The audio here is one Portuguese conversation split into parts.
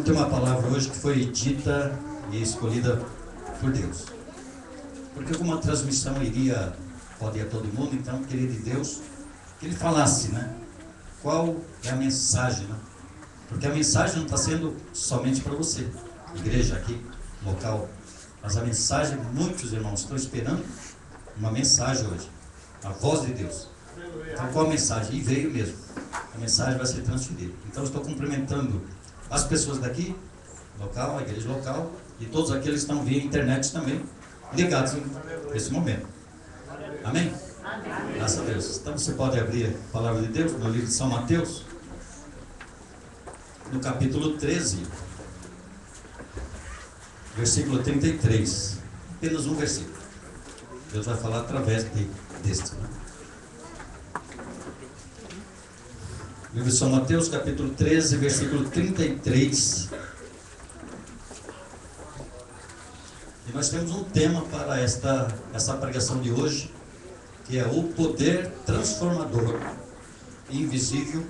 ter uma palavra hoje que foi dita e escolhida por Deus. Porque como a transmissão pode ir a todo mundo, então eu queria de Deus que Ele falasse, né? Qual é a mensagem, né? Porque a mensagem não está sendo somente para você, igreja aqui, local. Mas a mensagem, muitos irmãos estão esperando uma mensagem hoje. A voz de Deus. Então qual a mensagem? E veio mesmo. A mensagem vai ser transferida. Então eu estou cumprimentando as pessoas daqui, local, a igreja local, e todos aqueles que estão via internet também, ligados nesse momento. Amém? Graças a Deus. Então você pode abrir a palavra de Deus no livro de São Mateus, no capítulo 13, versículo 33. Apenas um versículo. Deus vai falar através deste. Né? Livro de São Mateus, capítulo 13, versículo 33. E nós temos um tema para essa pregação de hoje, que é o poder transformador e invisível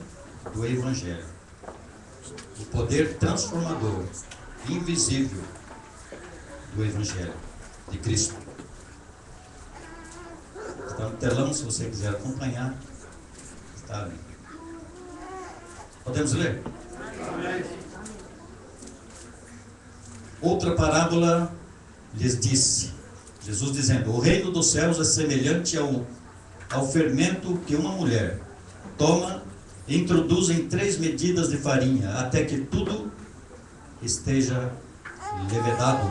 do Evangelho. O poder transformador e invisível do Evangelho de Cristo. Está no telão, se você quiser acompanhar. Está ali. Podemos ler? Outra parábola lhes disse, Jesus dizendo: o reino dos céus é semelhante ao fermento que uma mulher toma e introduz em 3 medidas de farinha, até que tudo esteja levedado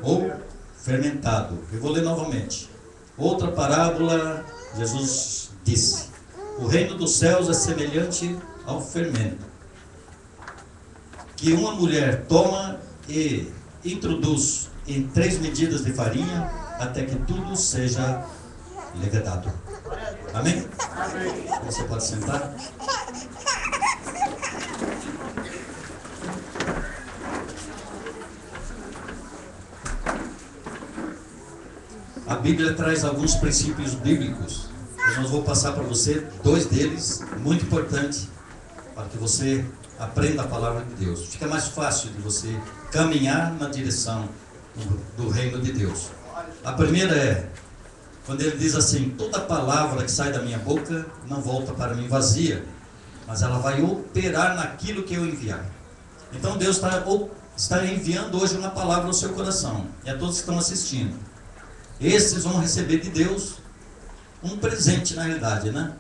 ou fermentado. Eu vou ler novamente. Outra parábola, Jesus disse: o reino dos céus é semelhante ao fermento que uma mulher toma e introduz em 3 medidas de farinha, até que tudo seja levedado. Amém? Amém. Você pode sentar. A Bíblia traz alguns princípios bíblicos. Eu vou passar para você 2 deles, muito importantes, para que você aprenda a palavra de Deus. Fica mais fácil de você caminhar na direção do reino de Deus. A primeira é, quando ele diz assim: toda palavra que sai da minha boca não volta para mim vazia, mas ela vai operar naquilo que eu enviar. Então Deus está enviando hoje uma palavra ao seu coração, e a todos que estão assistindo. Esses vão receber de Deus um presente, na realidade, né?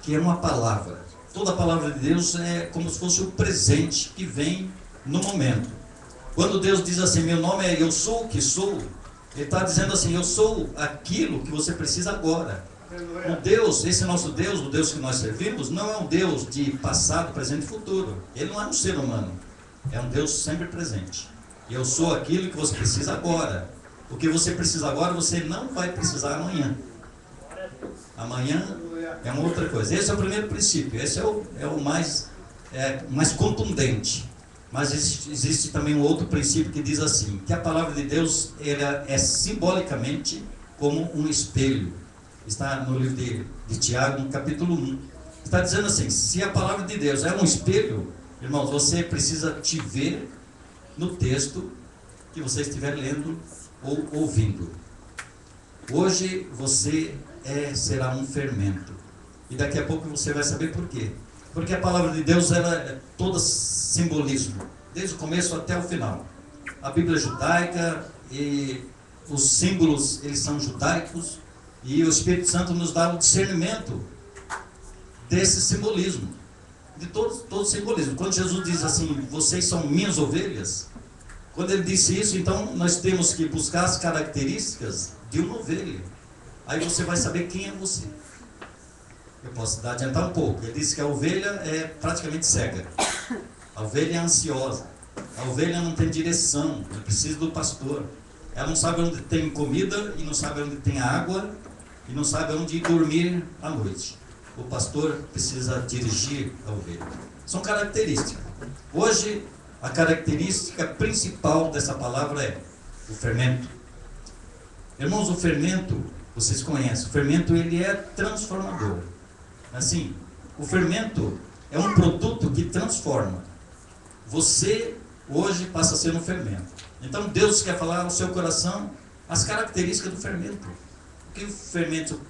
Que é uma palavra. Toda a palavra de Deus é como se fosse o presente que vem no momento. Quando Deus diz assim: meu nome é Eu Sou o que Sou, Ele está dizendo assim: eu sou aquilo que você precisa agora. O Deus, esse nosso Deus, o Deus que nós servimos, não é um Deus de passado, presente e futuro. Ele não é um ser humano. É um Deus sempre presente. Eu sou aquilo que você precisa agora. O que você precisa agora, você não vai precisar amanhã. Amanhã é uma outra coisa. Esse é o primeiro princípio. Esse é o mais contundente. Mas existe também um outro princípio que diz assim, que a palavra de Deus ela é simbolicamente como um espelho. Está no livro de Tiago, no capítulo 1. Está dizendo assim: se a palavra de Deus é um espelho, irmãos, você precisa te ver no texto que você estiver lendo ou ouvindo. Hoje você será um fermento. E daqui a pouco você vai saber por quê. Porque a palavra de Deus ela é toda simbolismo, desde o começo até o final. A Bíblia é judaica e os símbolos eles são judaicos, e o Espírito Santo nos dá o discernimento desse simbolismo, de todo simbolismo. Quando Jesus diz assim: vocês são minhas ovelhas, quando ele disse isso, então nós temos que buscar as características de uma ovelha. Aí você vai saber quem é você. Eu posso adiantar um pouco. Ele disse que a ovelha é praticamente cega. A ovelha é ansiosa. A ovelha não tem direção. Ela precisa do pastor. Ela não sabe onde tem comida, e não sabe onde tem água, e não sabe onde ir dormir à noite. O pastor precisa dirigir a ovelha. São características. Hoje, a característica principal dessa palavra é o fermento. Irmãos, o fermento, vocês conhecem. O fermento ele é transformador. Assim, o fermento é um produto que transforma. Você hoje passa a ser no fermento. Então Deus quer falar ao seu coração as características do fermento. O que o fermento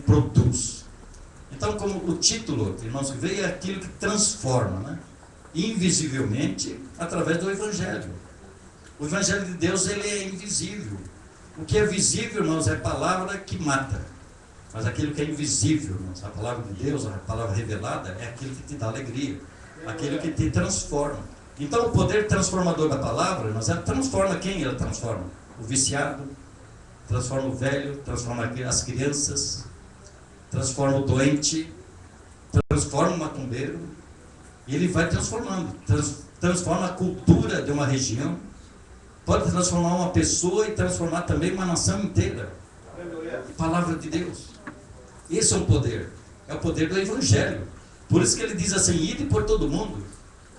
produz. Então, como o título, irmãos, que veio é aquilo que transforma, né? Invisivelmente, através do Evangelho. O Evangelho de Deus, ele é invisível. O que é visível, irmãos, é a palavra que mata. Mas aquilo que é invisível, irmãos, a palavra de Deus, a palavra revelada, é aquilo que te dá alegria. Aquilo que te transforma. Então, o poder transformador da palavra, irmãos, ela transforma quem ela transforma? O viciado, transforma o velho, transforma as crianças, transforma o doente, transforma o macumbeiro. E ele vai transformando, transforma a cultura de uma região, pode transformar uma pessoa e transformar também uma nação inteira. Palavra de Deus. Esse é o poder do Evangelho. Por isso que ele diz assim, ide por todo mundo.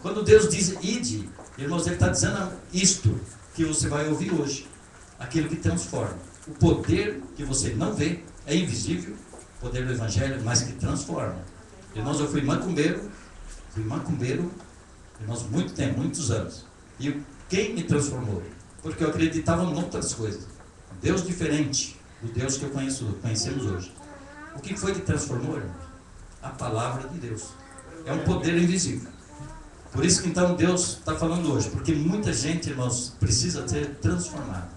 Quando Deus diz ide, irmãos, ele está dizendo isto que você vai ouvir hoje. Aquilo que transforma. O poder que você não vê, é invisível, o poder do Evangelho, mas que transforma. Irmãos, eu fui macumbeiro, irmãos, muito tempo, muitos anos. E quem me transformou? Porque eu acreditava em outras coisas. Deus diferente do Deus que conhecemos hoje. O que foi que transformou, irmãos? A palavra de Deus. É um poder invisível. Por isso que então Deus está falando hoje. Porque muita gente, irmãos, precisa ser transformada.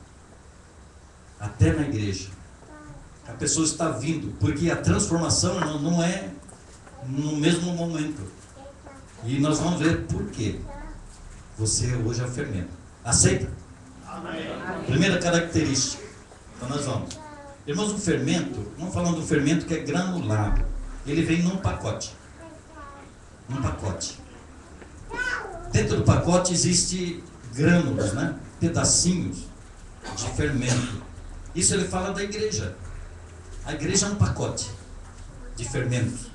Até na igreja. A pessoa está vindo. Porque a transformação não é no mesmo momento. E nós vamos ver por quê. Você hoje é o fermento. Aceita? Amém. Primeira característica. Então nós vamos. Irmãos, o fermento, vamos falando do fermento que é granulado. Ele vem num pacote. Num pacote. Dentro do pacote existe grânulos, né? Pedacinhos de fermento. Isso ele fala da igreja. A igreja é um pacote de fermento.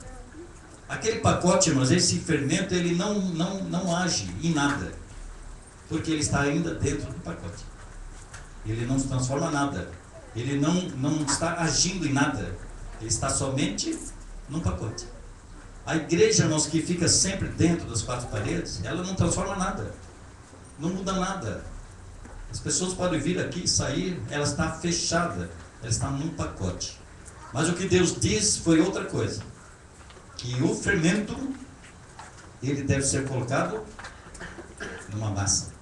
Aquele pacote, irmãos, esse fermento, ele não age em nada. Porque ele está ainda dentro do pacote. Ele não se transforma em nada. Ele não está agindo em nada. Ele está somente num pacote. A igreja, irmãos, que fica sempre dentro das quatro paredes, ela não transforma nada. Não muda nada. As pessoas podem vir aqui e sair, ela está fechada. Ela está num pacote. Mas o que Deus diz foi outra coisa. Que o fermento, ele deve ser colocado numa massa.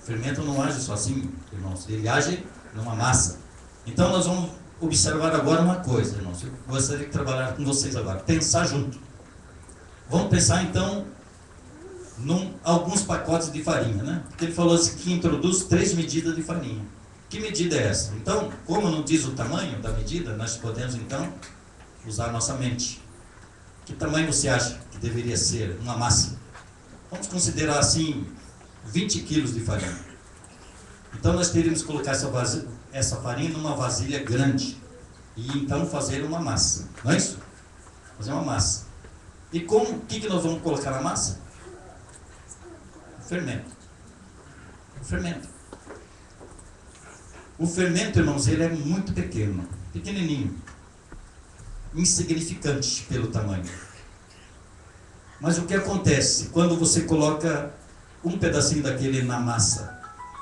O fermento não age sozinho, irmãos. Ele age numa massa. Então nós vamos observar agora uma coisa, irmãos. Eu gostaria de trabalhar com vocês agora. Pensar junto. Vamos pensar então alguns pacotes de farinha, né? Porque ele falou assim que introduz 3 medidas de farinha. Que medida é essa? Então, como não diz o tamanho da medida, nós podemos então usar a nossa mente. Que tamanho você acha que deveria ser uma massa? Vamos considerar assim 20 quilos de farinha. Então nós teríamos que colocar essa farinha numa vasilha grande e então fazer uma massa, não é isso? Fazer uma massa. E o que nós vamos colocar na massa? O fermento. O fermento. O fermento, irmãos, ele é muito pequeno, pequenininho, insignificante pelo tamanho. Mas o que acontece quando você coloca um pedacinho daquele na massa?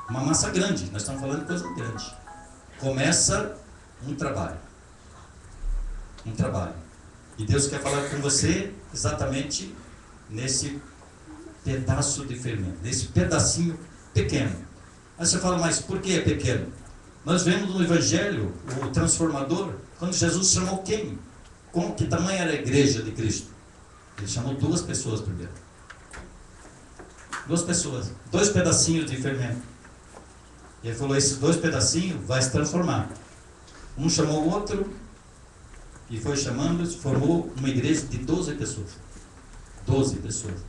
Uma massa grande, nós estamos falando de coisa grande. Começa um trabalho. Um trabalho. E Deus quer falar com você exatamente nesse pedaço de fermento, nesse pedacinho pequeno. Aí você fala, mas por que é pequeno? Nós vemos no Evangelho, o transformador, quando Jesus chamou quem? Que tamanho era a igreja de Cristo? Ele chamou 2 pessoas primeiro. 2 pessoas. 2 pedacinhos de fermento. E ele falou, esses 2 pedacinhos vai se transformar. Um chamou o outro, e foi chamando, formou uma igreja de 12 pessoas. 12 pessoas.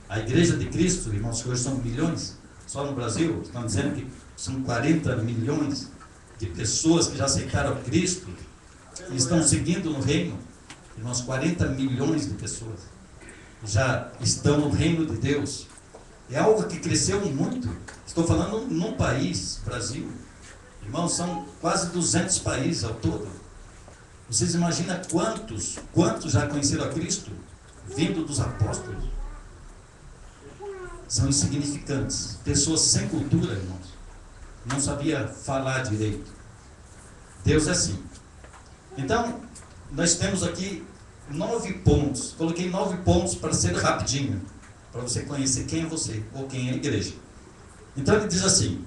A igreja de Cristo, irmãos, que hoje são milhões, só no Brasil, estão dizendo que são 40 milhões de pessoas que já aceitaram Cristo e estão seguindo no reino. Irmãos, 40 milhões de pessoas já estão no reino de Deus. É algo que cresceu muito. Estou falando num país, Brasil. Irmãos, são quase 200 países ao todo. Vocês imaginam quantos já conheceram a Cristo? Vindo dos apóstolos. são insignificantes. Pessoas sem cultura, irmãos. Não sabia falar direito. Deus é assim. Então, nós temos aqui 9 pontos. Coloquei 9 pontos para ser rapidinho, para você conhecer quem é você ou quem é a igreja. Então ele diz assim,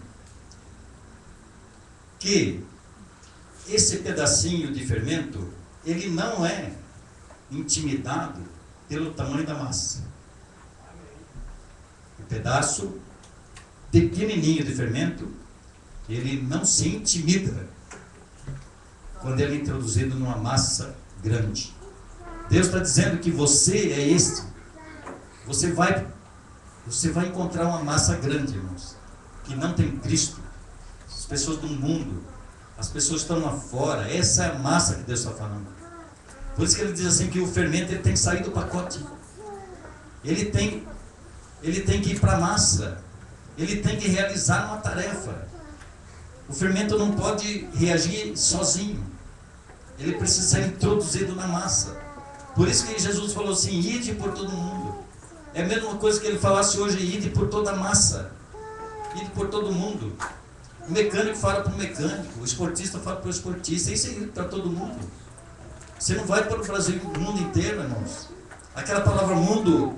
que esse pedacinho de fermento, ele não é intimidado pelo tamanho da massa. O pedaço pequenininho de fermento, ele não se intimida quando ele é introduzido numa massa grande. Deus está dizendo que você é este. Você vai encontrar uma massa grande, irmãos, que não tem Cristo. As pessoas do mundo, as pessoas que estão lá fora, essa é a massa que Deus está falando. Por isso que ele diz assim que o fermento ele tem que sair do pacote. Ele tem que ir para a massa. Ele tem que realizar uma tarefa. O fermento não pode reagir sozinho. Ele precisa ser introduzido na massa. Por isso que Jesus falou assim, ide por todo mundo. É a mesma coisa que ele falasse hoje, ide por toda a massa. Ide por todo mundo. O mecânico fala para o mecânico, o esportista fala para o esportista, isso é ir para todo mundo. Você não vai para o Brasil, o mundo inteiro, irmãos. Aquela palavra mundo,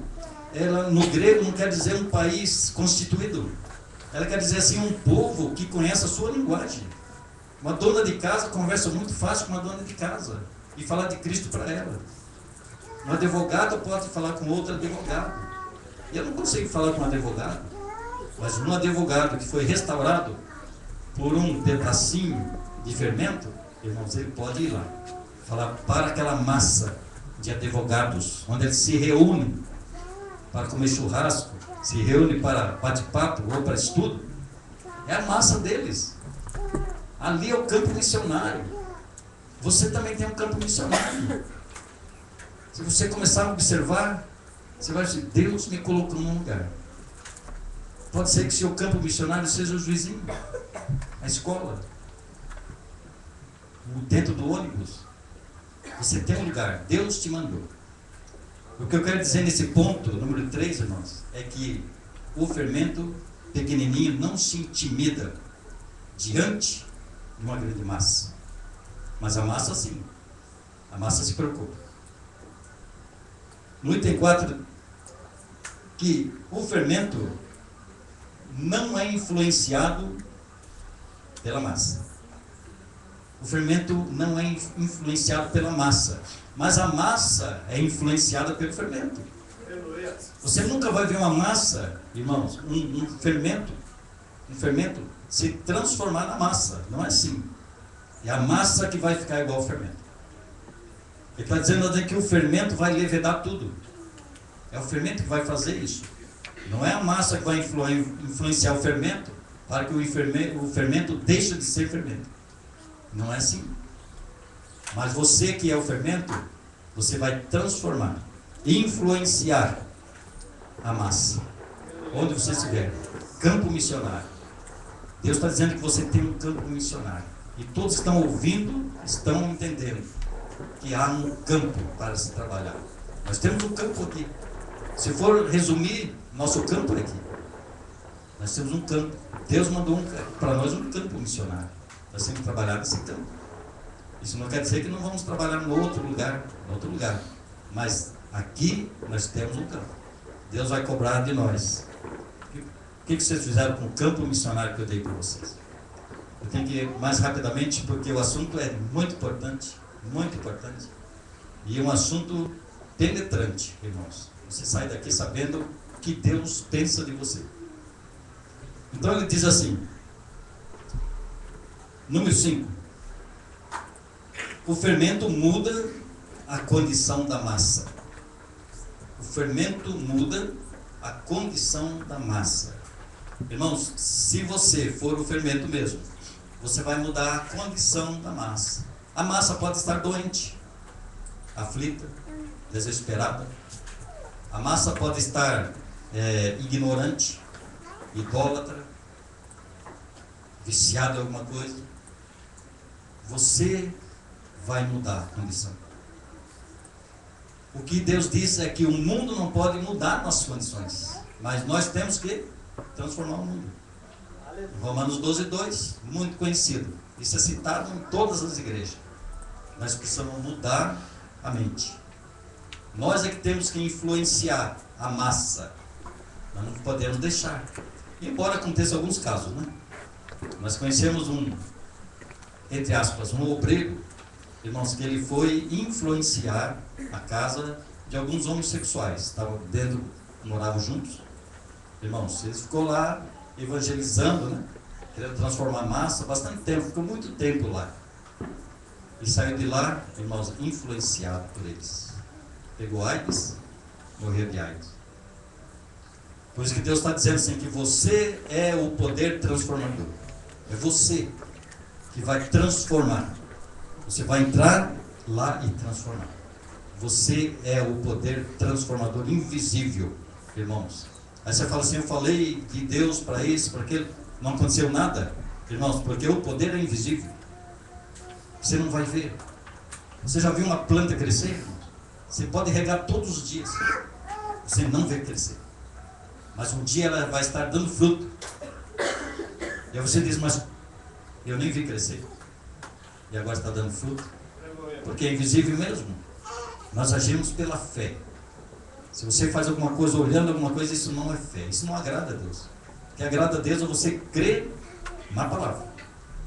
ela no grego não quer dizer um país constituído. Ela quer dizer assim, um povo que conhece a sua linguagem. Uma dona de casa conversa muito fácil com uma dona de casa e fala de Cristo para ela. Um advogado pode falar com outro advogado. E eu não consigo falar com um advogado, mas um advogado que foi restaurado por um pedacinho de fermento, irmãos, ele pode ir lá, falar para aquela massa de advogados, onde eles se reúnem para comer churrasco, se reúnem para bate-papo ou para estudo. É a massa deles. Ali é o campo missionário. Você também tem um campo missionário. Se você começar a observar, você vai dizer, Deus me colocou num lugar. Pode ser que seu campo missionário seja o juizinho, a escola, dentro do ônibus. Você tem um lugar, Deus te mandou. O que eu quero dizer nesse ponto, número 3, irmãos, é que o fermento pequenininho não se intimida diante de uma grande massa. Mas a massa sim, a massa se preocupa. No item 4, que o fermento não é influenciado pela massa. O fermento não é influenciado pela massa, mas a massa é influenciada pelo fermento. Você nunca vai ver uma massa, irmãos, um fermento se transformar na massa. Não é assim. É a massa que vai ficar igual ao fermento. Ele está dizendo que o fermento vai levedar tudo. É o fermento que vai fazer isso. Não é a massa que vai influenciar o fermento para que o fermento deixe de ser fermento. Não é assim. Mas você que é o fermento, você vai transformar, influenciar a massa. Onde você estiver. Campo missionário. Deus está dizendo que você tem um campo missionário. E todos que estão ouvindo, estão entendendo que há um campo para se trabalhar. Nós temos um campo aqui. Se for resumir, nosso campo é aqui. Nós temos um campo. Deus mandou para nós um campo missionário. Nós temos que trabalhar nesse campo. Isso não quer dizer que não vamos trabalhar no outro lugar. Mas aqui nós temos um campo. Deus vai cobrar de nós. O que vocês fizeram com o campo missionário que eu dei para vocês? Eu tenho que ir mais rapidamente porque o assunto é muito importante. Muito importante. E um assunto penetrante, irmãos. Você sai daqui sabendo o que Deus pensa de você. Então ele diz assim, número 5. O fermento muda a condição da massa. O fermento muda a condição da massa. Irmãos, se você for o fermento mesmo, você vai mudar a condição da massa. A massa pode estar doente, aflita, desesperada. A massa pode estar ignorante, idólatra, viciada em alguma coisa. Você vai mudar a condição. O que Deus diz é que o mundo não pode mudar nossas condições. Mas nós temos que transformar o mundo. Romanos 12:2, muito conhecido. Isso é citado em todas as igrejas. Nós precisamos mudar a mente. Nós é que temos que influenciar a massa. Nós não podemos deixar. Embora aconteça alguns casos, né? Nós conhecemos entre aspas, um obreiro, irmãos, que ele foi influenciar a casa de alguns homossexuais. Estavam dentro, moravam juntos. Irmãos, ele ficou lá evangelizando, né? Querendo transformar a massa, bastante tempo, ficou muito tempo lá. E saiu de lá, irmãos, influenciado por eles. Pegou AIDS, morreu de AIDS. Por isso que Deus está dizendo assim, que você é o poder transformador. É você que vai transformar. Você vai entrar lá e transformar. Você é o poder transformador invisível, irmãos. Aí você fala assim, eu falei de Deus para isso, para aquilo, não aconteceu nada. Irmãos, porque o poder é invisível. Você não vai ver. Você já viu uma planta crescer? Você pode regar todos os dias. Você não vê crescer. Mas um dia ela vai estar dando fruto. E aí você diz, mas eu nem vi crescer. E agora está dando fruto. Porque é invisível mesmo. Nós agimos pela fé. Se você faz alguma coisa olhando alguma coisa, isso não é fé. Isso não agrada a Deus. O que agrada a Deus é você crer na palavra.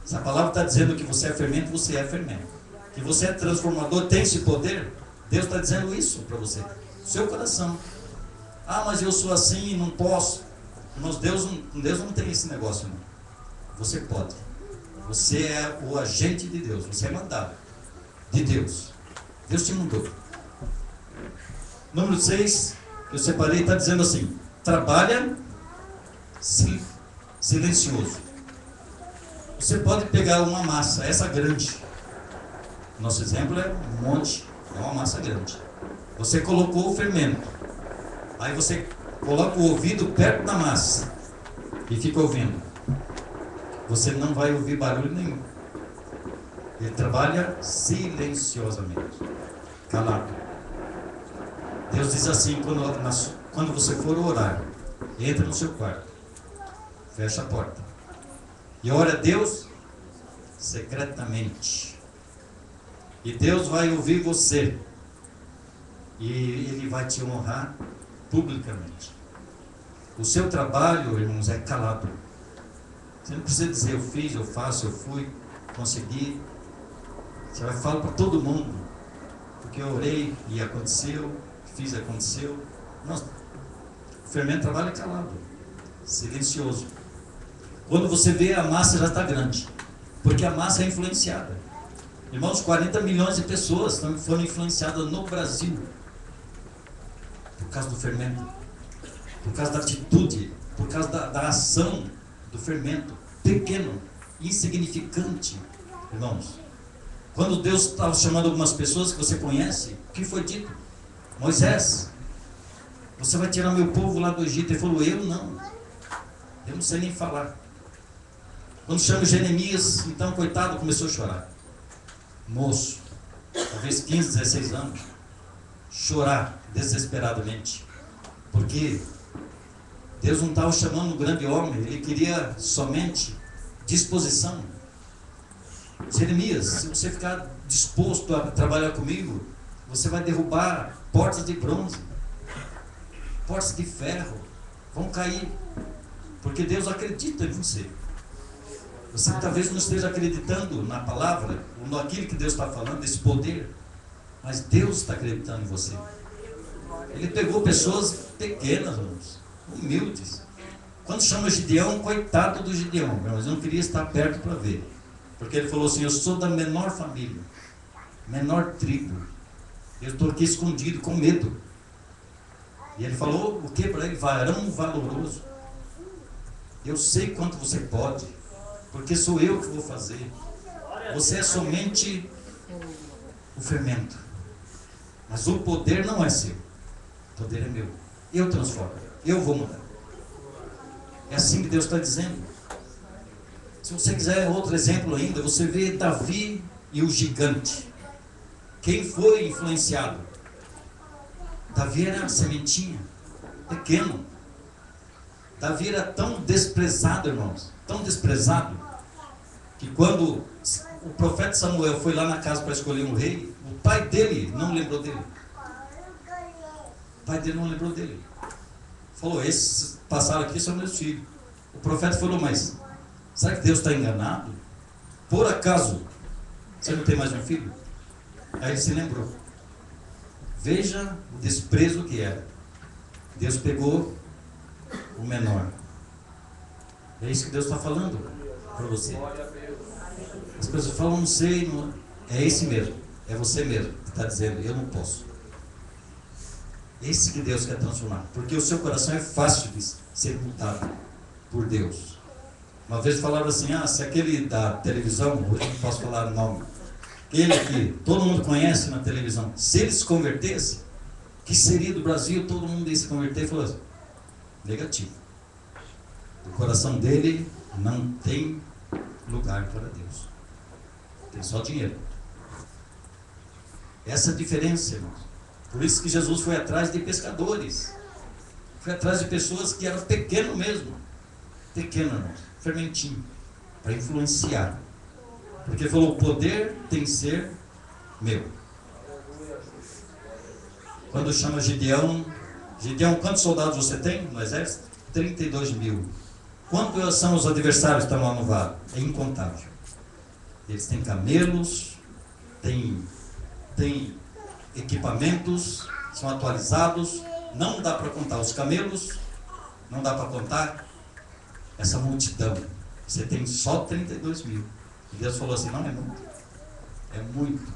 Se a palavra está dizendo que você é fermento, você é fermento. Que você é transformador, tem esse poder. Deus está dizendo isso para você. Seu coração. Ah, mas eu sou assim e não posso. Mas Deus não tem esse negócio, não. Você pode. Você é o agente de Deus. Você é mandado de Deus. Deus te mandou. Número 6, que eu separei, está dizendo assim: trabalha silencioso. Você pode pegar uma massa, essa grande. Nosso exemplo é um monte, é uma massa grande. Você colocou o fermento. Aí você coloca o ouvido perto da massa e fica ouvindo. Você não vai ouvir barulho nenhum. Ele trabalha silenciosamente, calado. Deus diz assim, quando você for orar, entra no seu quarto, fecha a porta e ora a Deus secretamente. E Deus vai ouvir você e Ele vai te honrar publicamente. O seu trabalho, irmãos, é calado. Você não precisa dizer eu fiz, eu faço, eu fui, consegui. Você vai falar para todo mundo, porque eu orei e aconteceu, fiz e aconteceu. Nossa, o fermento trabalha calado, silencioso. Quando você vê, a massa já está grande, porque a massa é influenciada. Irmãos, 40 milhões de pessoas foram influenciadas no Brasil por causa do fermento, por causa da atitude, por causa da ação do fermento, pequeno, insignificante. Irmãos, quando Deus estava chamando algumas pessoas que você conhece, o que foi dito? Moisés, você vai tirar meu povo lá do Egito. Ele falou, eu não sei nem falar. Quando chama Jeremias, então coitado, começou a chorar. Moço, talvez 15, 16 anos, chorar desesperadamente, porque Deus não estava chamando um grande homem, Ele queria somente disposição. Jeremias, se você ficar disposto a trabalhar comigo, você vai derrubar portas de bronze, portas de ferro, vão cair, porque Deus acredita em você. Você talvez não esteja acreditando na palavra, ou naquilo que Deus está falando, esse poder, mas Deus está acreditando em você. Ele pegou pessoas pequenas, humildes. Quando chama Gideão, coitado do Gideão, mas eu não queria estar perto para ver, porque ele falou assim, eu sou da menor família, menor tribo, eu estou aqui escondido com medo. E ele falou o que para ele? Varão valoroso. Eu sei quanto você pode, porque sou eu que vou fazer. Você é somente o fermento, mas o poder não é seu, o poder é meu. Eu transformo, eu vou mudar. É assim que Deus está dizendo. Se você quiser outro exemplo ainda, você vê Davi e o gigante. Quem foi influenciado? Davi era sementinha, pequeno, Davi era tão desprezado, irmãos, tão desprezado, que quando o profeta Samuel foi lá na casa para escolher um rei, o pai dele não lembrou dele. O pai dele não lembrou dele. Falou, esses passaram aqui são meus filhos. O profeta falou, mas será que Deus está enganado? Por acaso, você não tem mais um filho? Aí ele se lembrou. Veja o desprezo que era. Deus pegou o menor. É isso que Deus está falando para você. As pessoas falam, não sei, não... é esse mesmo. É você mesmo que está dizendo, eu não posso. Esse que Deus quer transformar. Porque o seu coração é fácil de ser mudado por Deus. Uma vez falaram assim, se aquele da televisão, hoje não posso falar o nome, ele que todo mundo conhece na televisão, se ele se convertesse, que seria do Brasil? Todo mundo ia se converter. E falou assim, negativo. O coração dele não tem lugar para Deus. Tem só dinheiro. Essa é a diferença, irmãos. Por isso que Jesus foi atrás de pescadores. Foi atrás de pessoas que eram pequenos mesmo. Pequeno, irmãos. Fermentinho. Para influenciar. Porque ele falou, o poder tem que ser meu. Quando chama Gideão, quantos soldados você tem no exército? 32 mil. Quantos são os adversários que estão lá no vale? É incontável. Eles têm camelos, têm equipamentos, são atualizados. Não dá para contar os camelos, não dá para contar essa multidão. Você tem só 32 mil. E Deus falou assim, não é muito. É muito.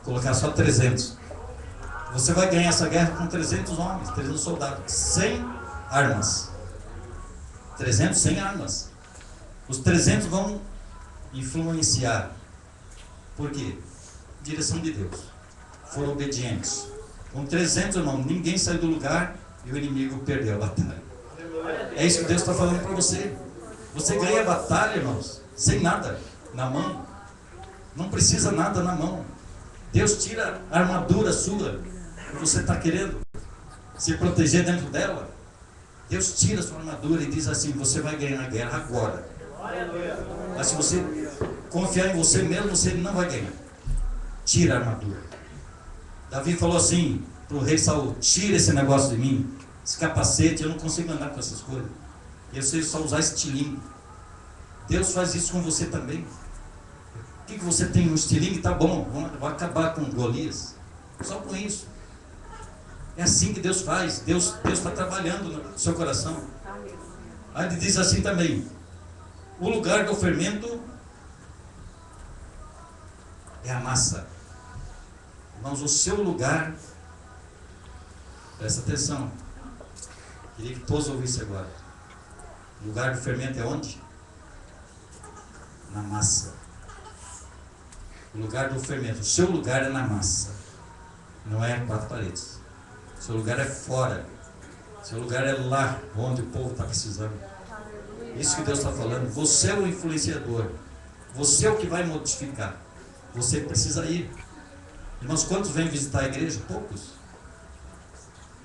Colocar só 300. Você vai ganhar essa guerra com 300 homens, 300 soldados, sem armas. 300 sem armas. Os 300 vão influenciar. Por quê? Direção de Deus. Foram obedientes. Com 300, irmão, ninguém saiu do lugar e o inimigo perdeu a batalha. É isso que Deus está falando para você. Você ganha a batalha, irmãos, sem nada na mão. Não precisa nada na mão. Deus tira a armadura sua que você está querendo se proteger dentro dela. Deus tira a sua armadura e diz assim, você vai ganhar a guerra agora. Mas se você confiar em você mesmo, você não vai ganhar. Tira a armadura. Davi falou assim para o rei Saul, tira esse negócio de mim, esse capacete, eu não consigo andar com essas coisas. Eu sei só usar estilingue. Deus faz isso com você também. O que você tem? Um estilingue? Tá bom, vou acabar com Golias. Só com isso. É assim que Deus faz. Deus está trabalhando no seu coração. Aí ele diz assim também, o lugar do fermento é a massa. Irmãos, o seu lugar, presta atenção, queria que todos ouvissem agora. O lugar do fermento é onde? Na massa. O lugar do fermento, o seu lugar é na massa, não é quatro paredes. O seu lugar é fora. O seu lugar é lá onde o povo está precisando. Isso que Deus está falando. Você é o influenciador. Você é o que vai modificar. Você precisa ir. Irmãos, quantos vêm visitar a igreja? Poucos.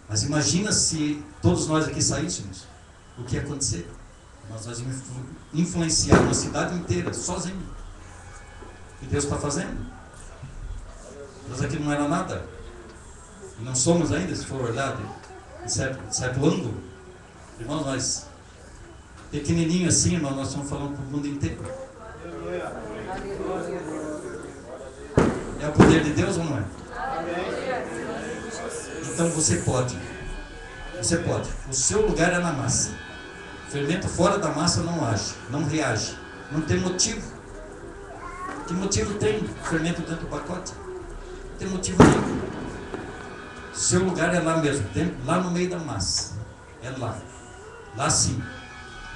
Mas imagina se todos nós aqui saíssemos. O que ia acontecer? Nós vamos influenciar uma cidade inteira, sozinho. O que Deus está fazendo? Nós aqui não era nada. E não somos ainda, se for verdade, em certo ângulo. Irmãos, nós, pequenininho assim, irmão, nós estamos falando para o mundo inteiro. É o poder de Deus ou não é? Então você pode. Você pode. O seu lugar é na massa. O fermento fora da massa não age, não reage. Não tem motivo. Que motivo tem o fermento dentro do pacote? Não tem motivo nenhum. Seu lugar é lá mesmo, lá no meio da massa. É lá. Lá sim.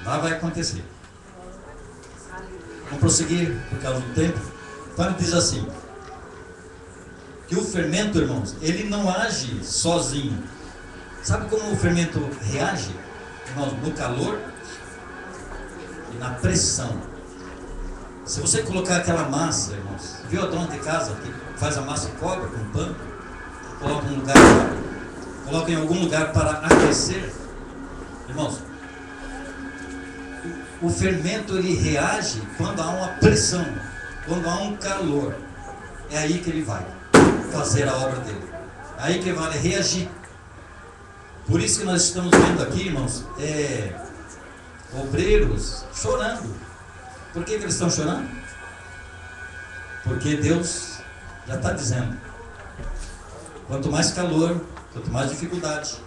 Lá vai acontecer. Vamos prosseguir por causa do tempo. Então ele diz assim, que o fermento, irmãos, ele não age sozinho. Sabe como o fermento reage? Irmãos, no calor e na pressão. Se você colocar aquela massa, irmãos, viu a dona de casa que faz a massa e cobre com um pano, coloca em algum lugar para aquecer, irmãos, O fermento, ele reage quando há uma pressão, quando há um calor. É aí que ele vai fazer a obra dele. É aí que ele vai reagir. Por isso que nós estamos vendo aqui, irmãos, obreiros chorando. Por que eles estão chorando? Porque Deus já está dizendo: quanto mais calor, quanto mais dificuldade,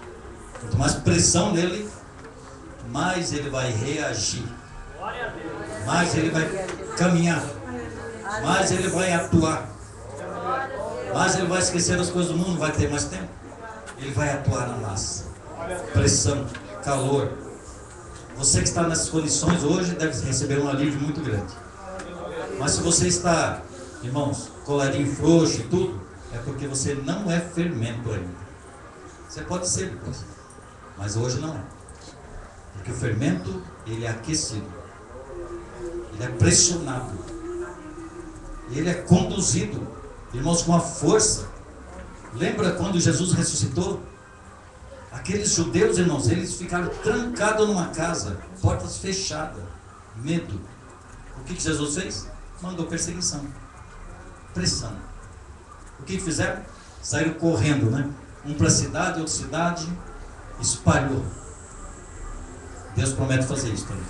quanto mais pressão nele, mais ele vai reagir, mais ele vai caminhar, mais ele vai atuar, mais ele vai esquecer das coisas do mundo, não vai ter mais tempo. Ele vai atuar na massa. Pressão, calor. Você que está nessas condições hoje deve receber um alívio muito grande. Mas se você está, irmãos, coladinho frouxo e tudo, é porque você não é fermento ainda. Você pode ser depois, mas hoje não é. Porque o fermento, ele é aquecido, ele é pressionado, ele é conduzido, irmãos, com a força. Lembra quando Jesus ressuscitou? Aqueles judeus, irmãos, eles ficaram trancados numa casa, portas fechadas, medo. O que Jesus fez? Mandou perseguição, pressão. O que fizeram? Saíram correndo, né? Um para a cidade, outra cidade, espalhou. Deus promete fazer isso também.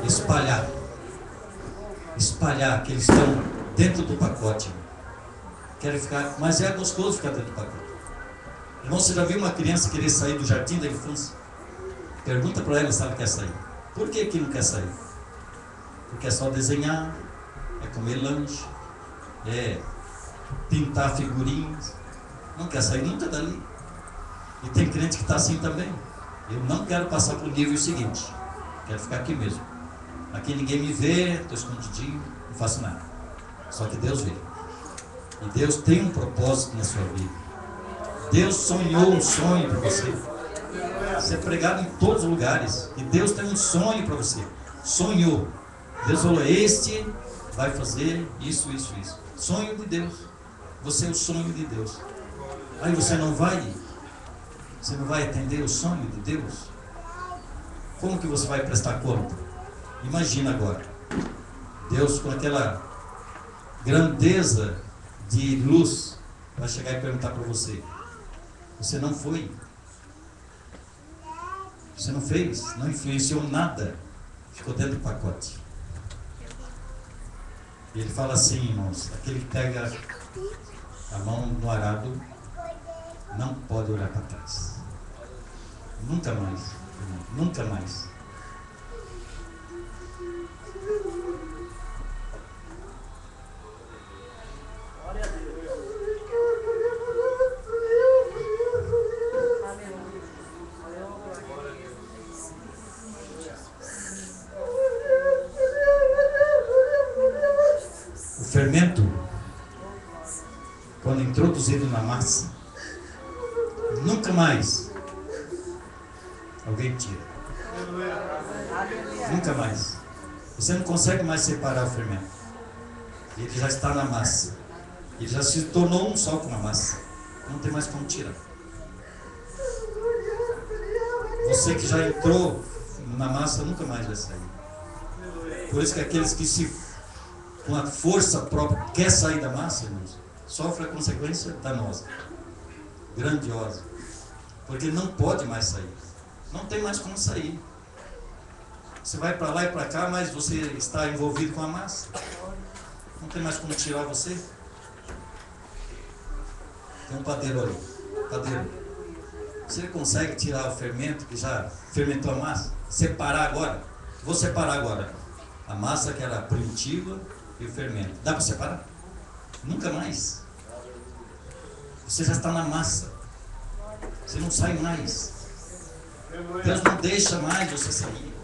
Espalhar. Espalhar, que eles estão dentro do pacote. Querem ficar, mas é gostoso ficar dentro do pacote. Irmão, você já viu uma criança querer sair do jardim da infância? Pergunta para ela se ela quer sair. Por que não quer sair? Porque é só desenhar, é comer lanche, é pintar figurinhas. Não quer sair nunca dali. E tem crente que está assim também. Eu não quero passar para o nível seguinte. Quero ficar aqui mesmo. Aqui ninguém me vê, estou escondidinho, não faço nada. Só que Deus vê. E Deus tem um propósito na sua vida. Deus sonhou um sonho para você. Você é pregado em todos os lugares. E Deus tem um sonho para você. Sonhou. Deus falou: este vai fazer isso, isso, isso. Sonho de Deus. Você é o sonho de Deus. Aí você não vai atender o sonho de Deus? Como que você vai prestar conta? Imagina agora, Deus com aquela grandeza de luz vai chegar e perguntar para você: você não foi? Você não fez? Não influenciou nada? Ficou dentro do pacote. E ele fala assim, irmãos: aquele que pega a mão no arado não pode olhar para trás. Nunca mais, irmão, nunca mais. O fermento, quando introduzido na massa, nunca mais alguém tira. Nunca mais. Você não consegue mais separar o fermento. Ele já está na massa. Ele já se tornou um só com a massa. Não tem mais como tirar. Você que já entrou na massa nunca mais vai sair. Por isso que aqueles que com a força própria quer sair da massa, irmãos, sofre a consequência danosa, grandiosa. Porque não pode mais sair. Não tem mais como sair. Você vai para lá e para cá, mas você está envolvido com a massa. Não tem mais como tirar você. Tem um padeiro ali. Padeiro. Você consegue tirar o fermento que já fermentou a massa? Separar agora? Vou separar agora. A massa que era primitiva e o fermento. Dá para separar? Nunca mais. Você já está na massa. Você não sai mais. Deus não deixa mais você sair.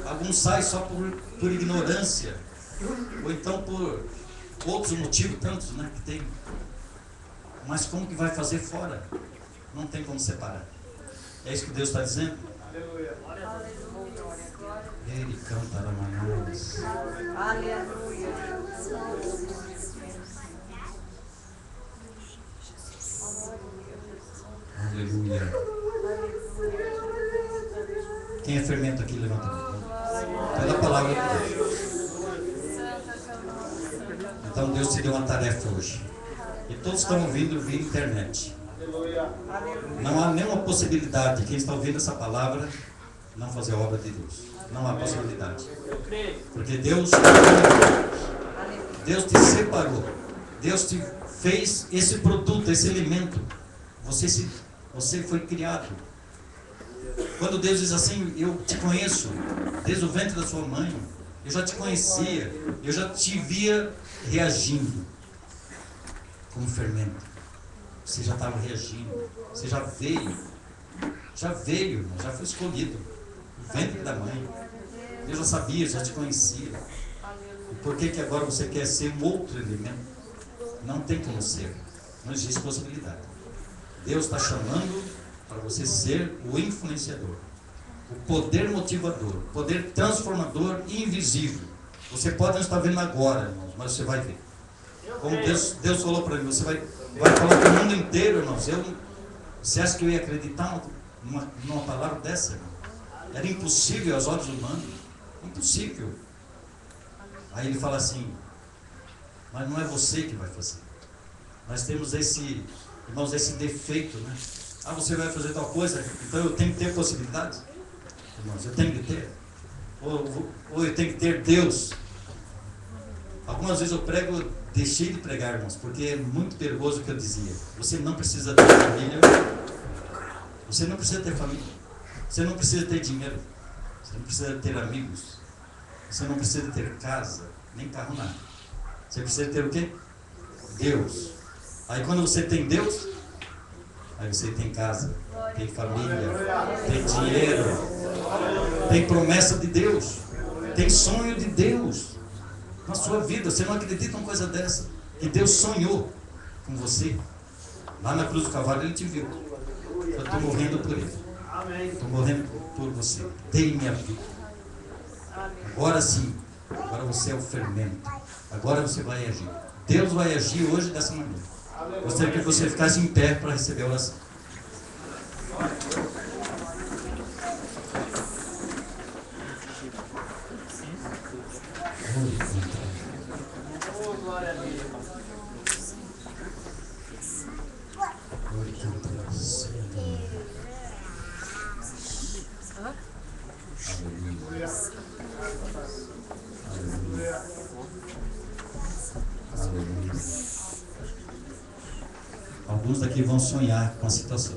Alguns saem só por ignorância, ou então por outros motivos, tantos, né, que tem. Mas como que vai fazer fora? Não tem como separar. É isso que Deus está dizendo. Ele canta da manhã. Aleluia. Aleluia. Quem é fermento aqui, levanta a mão. Pela palavra de Deus. Então Deus te deu uma tarefa hoje. E todos estão ouvindo via internet. Não há nenhuma possibilidade de quem está ouvindo essa palavra não fazer a obra de Deus. Não há possibilidade. Porque Deus te separou. Deus te fez esse produto, esse alimento. Você foi criado. Quando Deus diz assim, eu te conheço desde o ventre da sua mãe, eu já te conhecia, eu já te via reagindo como fermento. Você já estava reagindo, você já veio, irmão, já foi escolhido. O ventre da mãe. Deus já sabia, já te conhecia. E por que agora você quer ser um outro elemento? Não tem como ser. Não existe possibilidade. Deus está chamando para você ser o influenciador, o poder motivador, o poder transformador invisível. Você pode não estar vendo agora, irmãos, mas você vai ver. Como Deus falou para mim, você vai falar para o mundo inteiro, irmãos. Você acha que eu ia acreditar numa palavra dessa, irmão? Era impossível aos olhos humanos. Impossível. Aí ele fala assim, mas não é você que vai fazer. Nós temos irmãos, esse defeito, né? Ah, você vai fazer tal coisa, então eu tenho que ter possibilidades. Irmãos, eu tenho que ter. Ou eu tenho que ter Deus. Algumas vezes eu deixei de pregar, irmãos, porque é muito perigoso o que eu dizia. Você não precisa ter família. Você não precisa ter família. Você não precisa ter dinheiro. Você não precisa ter amigos. Você não precisa ter casa, nem carro, nada. Você precisa ter o quê? Deus. Aí quando você tem Deus, aí você tem casa, tem família, tem dinheiro, tem promessa de Deus, tem sonho de Deus na sua vida. Você não acredita em uma coisa dessa? Que Deus sonhou com você. Lá na cruz do Calvário Ele te viu. Eu estou morrendo por Ele. Estou morrendo por você. Dei minha vida. Agora sim. Agora você é o fermento. Agora você vai agir. Deus vai agir hoje dessa maneira. Gostaria que você ficasse em pé para receber a oração. Glória a Deus. Alguns daqui vão sonhar com a situação.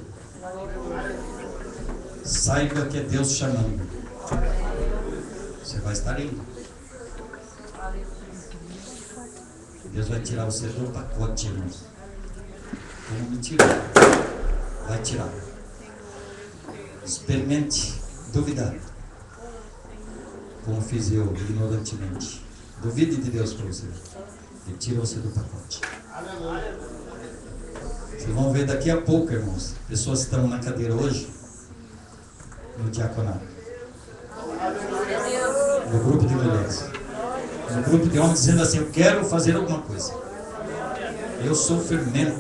Saiba que é Deus chamando. Você vai estar indo. Deus vai tirar você do pacote, irmãos. Como me tirou. Vai tirar. Experimente duvidar. Como fiz eu, ignorantemente. Duvide de Deus para você. Ele tira você do pacote. Vocês vão ver daqui a pouco, irmãos, pessoas que estão na cadeira hoje, no diaconato, no grupo de mulheres, no grupo de homens, dizendo assim, eu quero fazer alguma coisa. Eu sou fermento,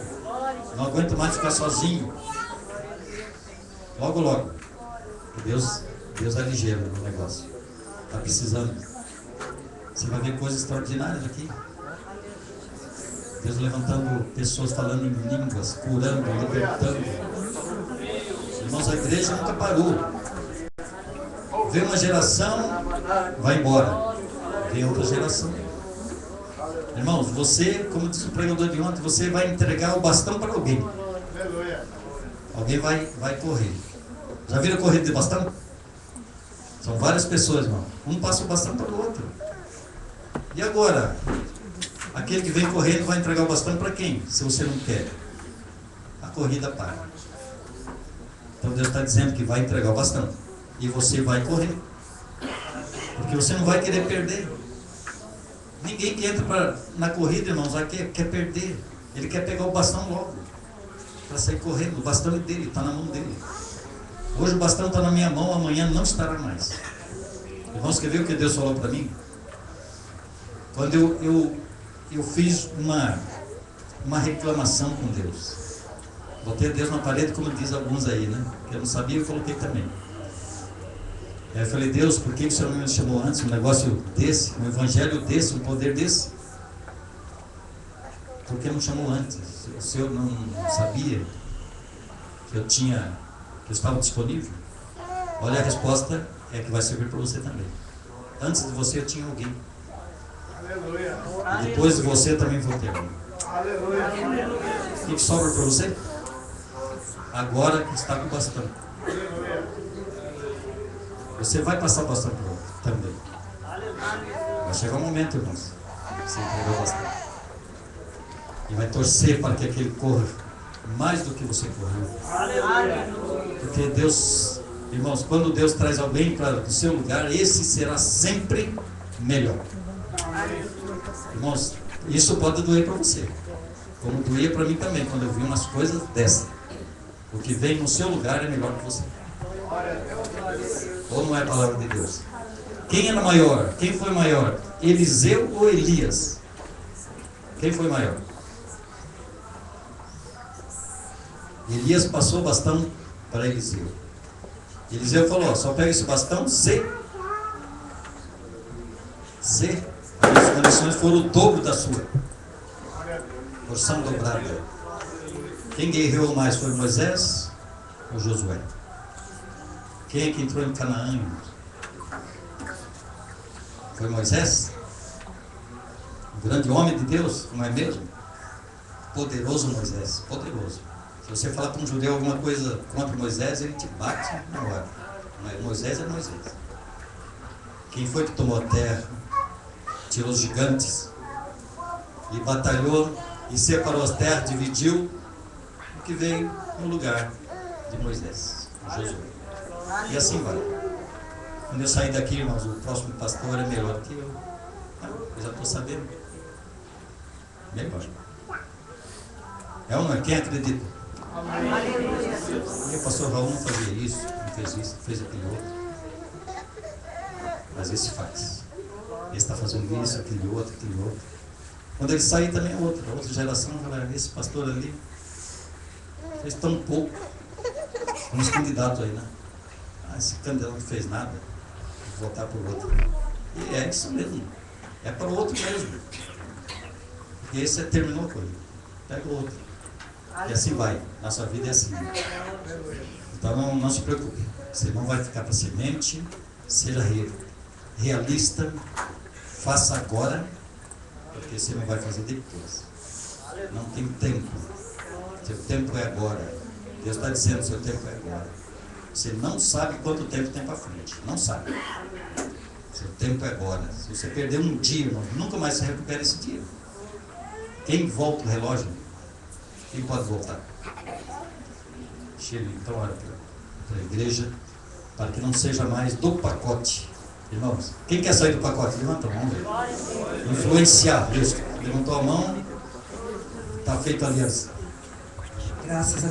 não aguento mais ficar sozinho. Logo, logo. Deus é ligeiro no negócio. Está precisando. Você vai ver coisas extraordinárias aqui. Deus levantando pessoas falando em línguas, curando, libertando. Irmãos, a igreja nunca parou. Vem uma geração, vai embora. Vem outra geração. Irmãos, você, como disse o pregador de ontem, você vai entregar o bastão para alguém. Alguém vai correr. Já viram correr de bastão? São várias pessoas, irmão. Um passa o bastão para o outro. E agora? Aquele que vem correndo vai entregar o bastão para quem? Se você não quer. A corrida para. Então Deus está dizendo que vai entregar o bastão. E você vai correr. Porque você não vai querer perder. Ninguém que entra na corrida, irmãos, quer perder. Ele quer pegar o bastão logo. Para sair correndo. O bastão é dele, está na mão dele. Hoje o bastão está na minha mão, amanhã não estará mais. Irmãos, quer ver o que Deus falou para mim? Quando eu fiz uma reclamação com Deus. Botei Deus na parede, como diz alguns aí, né? Que eu não sabia, eu coloquei também. Aí eu falei, Deus, por que o Senhor não me chamou antes? Um negócio desse, um evangelho desse, um poder desse? Por que não chamou antes? O Senhor não sabia que eu estava disponível? Olha, a resposta é que vai servir para você também. Antes de você tinha alguém. Aleluia. E depois de você também vou ter. Aleluia. O que sobra para você? Agora que está com o bastão. Você vai passar o bastão para o outro também. Vai chegar um momento, irmãos, que você entregou o bastão. E vai torcer para que aquele corra mais do que você correu. Porque Deus, irmãos, quando Deus traz alguém para o seu lugar, esse será sempre melhor. Irmãos, isso pode doer para você, como doía para mim também, quando eu vi umas coisas dessas. O que vem no seu lugar é melhor que você. Ou não é a palavra de Deus? Quem era maior? Quem foi maior? Eliseu ou Elias? Quem foi maior? Elias passou o bastão para Eliseu. Eliseu falou, só pega esse bastão se as condições foram o dobro da sua. Porção dobrada. Quem guerreou mais foi Moisés ou Josué? Quem é que entrou em Canaã? Foi Moisés? O grande homem de Deus, não é mesmo? Poderoso Moisés, poderoso. Se você falar para um judeu alguma coisa contra Moisés, ele te bate na hora. Mas Moisés é Moisés. Quem foi que tomou a terra, tirou os gigantes e batalhou e separou as terras, dividiu o que veio no lugar de Moisés, Josué. E assim vai. Quando eu sair daqui, irmãos, o próximo pastor é melhor que eu. Eu já estou sabendo. Melhor. É ou não é? Quem acredita? E o pastor Raul não fazia isso, não fez isso, não fez aquele outro. Mas esse faz. Esse está fazendo isso, aquele outro. Quando ele sair também é outro. A outra geração vai falar, esse pastor ali fez tão pouco. Uns candidatos aí, né? Esse candidato não fez nada, vou votar por outro. E é isso mesmo. É para o outro mesmo. E esse terminou com ele. Pega o outro. E assim vai. Nossa vida é assim. Então não se preocupe. Você não vai ficar para semente. Seja realista. Faça agora. Porque você não vai fazer depois. Não tem tempo. Seu tempo é agora. Deus está dizendo, seu tempo é agora. Você não sabe quanto tempo tem para frente. Não sabe. Seu tempo é agora. Se você perder um dia, irmão, nunca mais se recupera esse dia. Quem volta o relógio? Quem pode voltar? Chega então para a igreja, para que não seja mais do pacote. Irmãos, quem quer sair do pacote? Levanta a mão. Influenciar. Isso. Levantou a mão. Está feita a aliança. Graças a